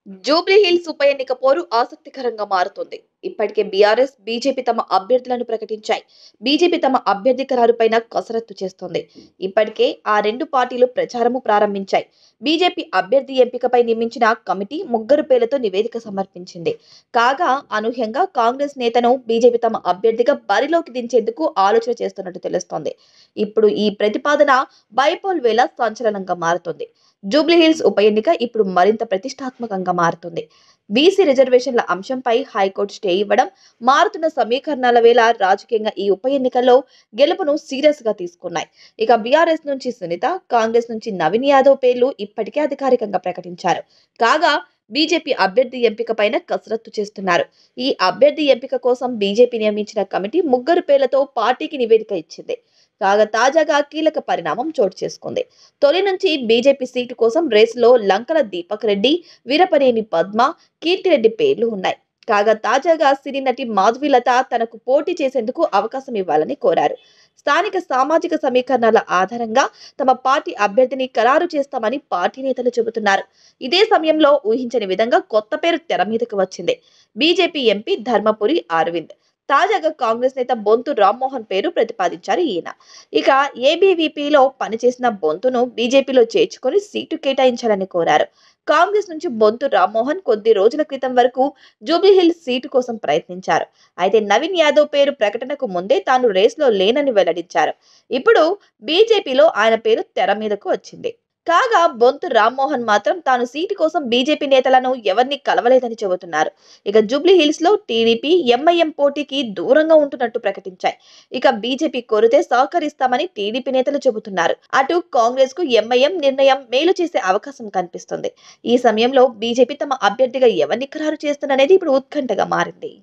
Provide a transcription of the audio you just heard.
Jubilee hills ఉప ఎన్నిక పోరు ఆసక్తికరంగా మారుతుంది. ఇప్పటికే బీఆర్ఎస్, బీజేపీ తమ అభ్యర్థులను ప్రకటించాయి. బీజేపీ తమ అభ్యర్థి ఖరారుపైన కసరత్తు చేస్తోంది. ఇప్పటికే ఆ రెండు పార్టీలు ప్రచారము ప్రారంభించాయి. బీజేపీ అభ్యర్థి ఎంపికపై నియమించిన కమిటీ ముగ్గురు పేర్లతో నివేదిక సమర్పించింది. కాగా అనూహ్యంగా కాంగ్రెస్ నేతను బీజేపీ తమ అభ్యర్థిగా బరిలోకి దించేందుకు ఆలోచన చేస్తున్నట్టు తెలుస్తోంది. ఇప్పుడు ఈ ప్రతిపాదన బైపోల్ వేళ సంచలనంగా మారుతుంది. జూబ్లీహిల్స్ ఉప ఎన్నిక ఇప్పుడు మరింత ప్రతిష్టాత్మకంగా మారుతుంది. బీసీ రిజర్వేషన్ల అంశంపై హైకోర్టు స్టే ఇవ్వడం, మారుతున్న సమీకరణాల వేళ రాజకీయంగా ఈ ఉప ఎన్నికల్లో గెలుపును సీరియస్ గా తీసుకున్నాయి. ఇక బీఆర్ఎస్ నుంచి సునీత, కాంగ్రెస్ నుంచి నవీన్ యాదవ్ పేర్లు ఇప్పటికే అధికారికంగా ప్రకటించారు. కాగా బీజేపీ అభ్యర్థి ఎంపిక పైన కసరత్తు చేస్తున్నారు. ఈ అభ్యర్థి ఎంపిక కోసం బీజేపీ నియమించిన కమిటీ ముగ్గురు పేర్లతో పార్టీకి నివేదిక ఇచ్చింది. కాగా తాజాగా కీలక పరిణామం చోటు చేసుకుంది. తొలి నుంచి బీజేపీ సీటు కోసం రేసులో లంకల దీపక్ రెడ్డి, వీరపనేని పద్మ, కీర్తిరెడ్డి పేర్లు ఉన్నాయి. కాగా తాజాగా సినీ నటి మాధవీలత తనకు పోటీ చేసేందుకు అవకాశం ఇవ్వాలని కోరారు. స్థానిక సామాజిక సమీకరణాల ఆధారంగా తమ పార్టీ అభ్యర్థిని ఖరారు చేస్తామని పార్టీ నేతలు చెబుతున్నారు. ఇదే సమయంలో ఊహించని విధంగా కొత్త పేరు తెర మీదకు వచ్చింది. BJP MP Dharmapuri Arvind. తాజాగా కాంగ్రెస్ నేత బొంతు రామ్మోహన్ పేరు ప్రతిపాదించారు ఈయన. ఇక ఏబీవీపీలో పనిచేసిన బొంతును బీజేపీలో చేర్చుకొని సీటు కేటాయించాలని కోరారు. కాంగ్రెస్ నుంచి బొంతు రామ్మోహన్ కొద్ది రోజుల క్రితం వరకు జూబ్లీహిల్స్ సీటు కోసం ప్రయత్నించారు. అయితే నవీన్ యాదవ్ పేరు ప్రకటనకు ముందే తాను రేసులో లేనని వెల్లడించారు. ఇప్పుడు బీజేపీలో ఆయన పేరు తెర మీదకు వచ్చింది. కాగా బొంతు రామ్మోహన్ మాత్రం తాను సీటు కోసం బీజేపీ నేతలను ఎవరిని కలవలేదని చెబుతున్నారు. ఇక జూబ్లీ హిల్స్ లో టీడీపీ, ఎంఐఎం పోటీకి దూరంగా ఉంటున్నట్టు ప్రకటించాయి. ఇక బీజేపీ కోరితే సహకరిస్తామని టీడీపీ నేతలు చెబుతున్నారు. అటు కాంగ్రెస్ కు ఎంఐఎం నిర్ణయం మేలు చేసే అవకాశం కనిపిస్తుంది. ఈ సమయంలో బీజేపీ తమ అభ్యర్థిగా ఎవరిని ఖరారు చేస్తుందనేది ఇప్పుడు ఉత్కంఠగా మారింది.